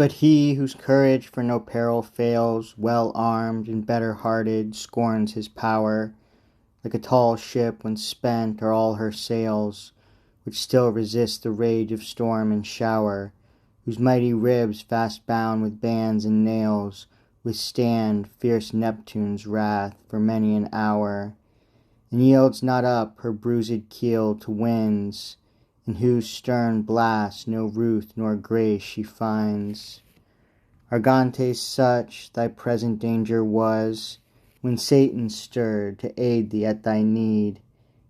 But he whose courage for no peril fails, well armed and better hearted, scorns his power, like a tall ship when spent are all her sails, which still resist the rage of storm and shower, whose mighty ribs fast bound with bands and nails withstand fierce Neptune's wrath for many an hour, and yields not up her bruised keel to winds, in whose stern blast no ruth nor grace she finds. Argantes, such thy present danger was, when Satan stirred to aid thee at thy need.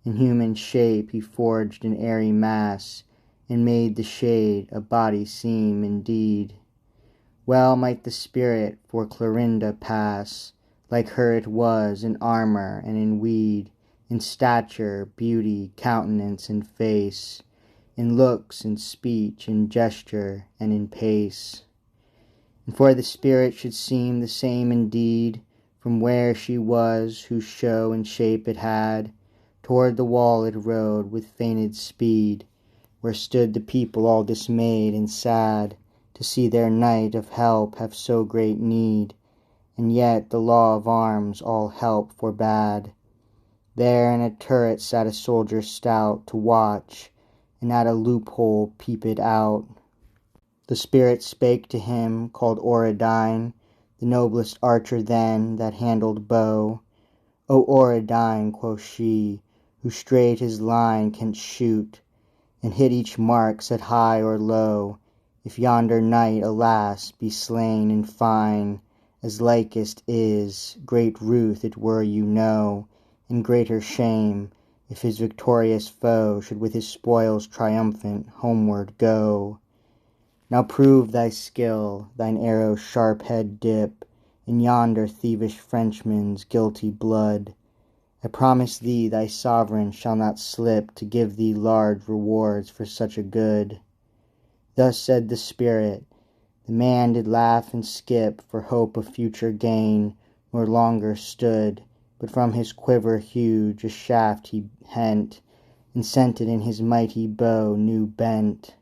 In human shape he forged an airy mass, and made the shade a body seem indeed. Well might the spirit for Clorinda pass, like her it was in armour and in weed, in stature, beauty, countenance, and face, in looks, in speech, in gesture, and in pace. And for the spirit should seem the same indeed, from where she was, whose show and shape it had, toward the wall it rode with feigned speed, where stood the people all dismayed and sad, to see their knight of help have so great need, and yet the law of arms all help forbade. There in a turret sat a soldier stout, to watch, and at a loophole peeped out. The spirit spake to him, called Oradine, the noblest archer then that handled bow. O Oradine, quoth she, who straight his line canst shoot, and hit each mark set high or low, if yonder knight, alas, be slain in fine, as likest is, great ruth it were you know, and greater shame, if his victorious foe should with his spoils triumphant homeward go. Now prove thy skill, thine arrow's sharp head dip in yonder thievish Frenchman's guilty blood. I promise thee thy sovereign shall not slip to give thee large rewards for such a good. Thus said the spirit. The man did laugh and skip for hope of future gain, nor longer stood, but from his quiver huge a shaft he hent, and sent it in his mighty bow new bent.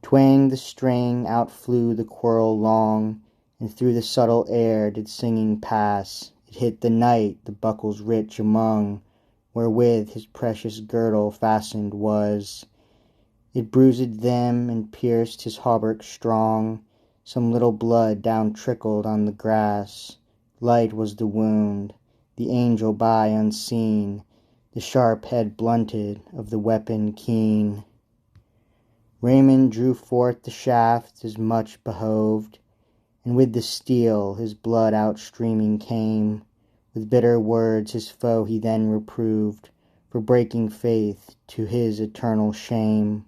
Twanged the string, out flew the quirl long, and through the subtle air did singing pass. It hit the knight, the buckles rich among, wherewith his precious girdle fastened was. It bruised them, and pierced his hauberk strong. Some little blood down trickled on the grass. Light was the wound, the angel by unseen, the sharp head blunted of the weapon keen. Raymond drew forth the shaft as much behoved, and with the steel his blood outstreaming came. With bitter words his foe he then reproved, for breaking faith to his eternal shame.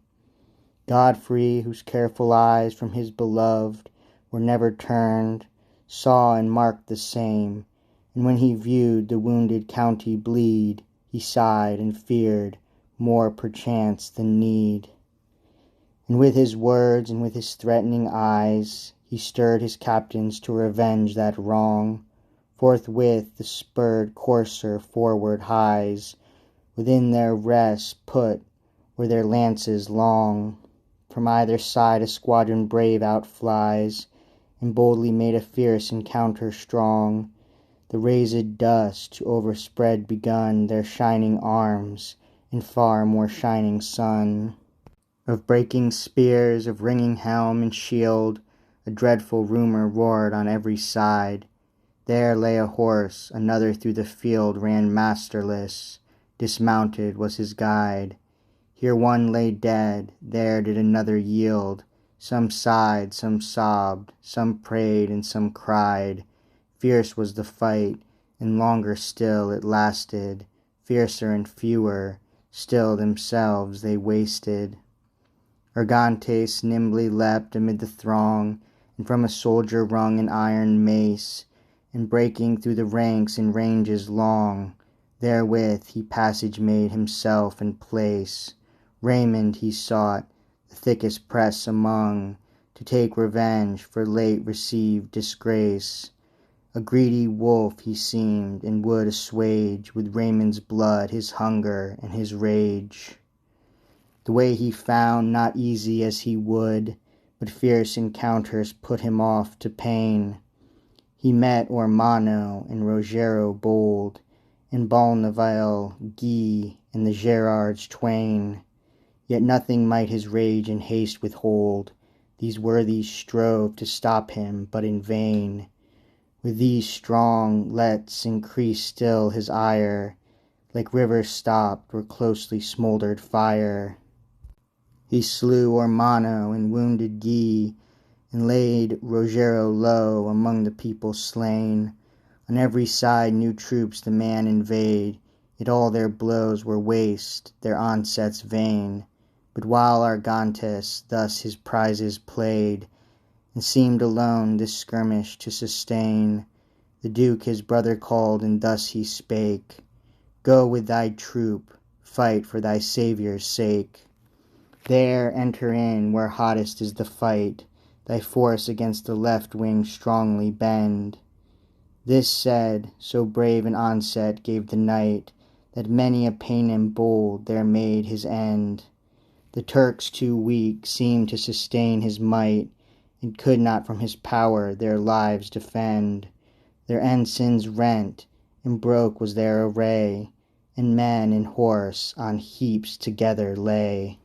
Godfrey, whose careful eyes from his beloved were never turned, saw and marked the same, and when he viewed the wounded county bleed, he sighed and feared more perchance than need. And with his words and with his threatening eyes he stirred his captains to revenge that wrong. Forthwith the spurred courser forward hies, within their rest put were their lances long. From either side a squadron brave outflies, and boldly made a fierce encounter strong. The raised dust to overspread begun their shining arms in far more shining sun. Of breaking spears, of ringing helm and shield, a dreadful rumour roared on every side. There lay a horse, another through the field ran masterless, dismounted was his guide. Here one lay dead, there did another yield. Some sighed, some sobbed, some prayed, and some cried. Fierce was the fight, and longer still it lasted. Fiercer and fewer, still themselves they wasted. Argantes nimbly leapt amid the throng, and from a soldier wrung an iron mace, and breaking through the ranks in ranges long, therewith he passage made himself and place. Raymond he sought, the thickest press among, to take revenge for late received disgrace. A greedy wolf he seemed, and would assuage with Raymond's blood his hunger and his rage. The way he found not easy as he would, but fierce encounters put him off to pain. He met Ormano and Rogero bold, and Balnavile, Guy, and the Gerards twain. Yet nothing might his rage and haste withhold. These worthies strove to stop him, but in vain. With these strong lets increased still his ire, like rivers stopped or closely smouldered fire. He slew Ormano and wounded Guy, and laid Rogero low among the people slain. On every side new troops the man invade, yet all their blows were waste, their onsets vain. But while Argantes thus his prizes played, and seemed alone this skirmish to sustain, the Duke his brother called, and thus he spake, Go with thy troop, fight for thy Saviour's sake. There enter in where hottest is the fight, thy force against the left wing strongly bend. This said, so brave an onset gave the knight, that many a Paynim bold there made his end. The Turks too weak seemed to sustain his might, and could not from his power their lives defend. Their ensigns rent, and broke was their array, and men and horse on heaps together lay.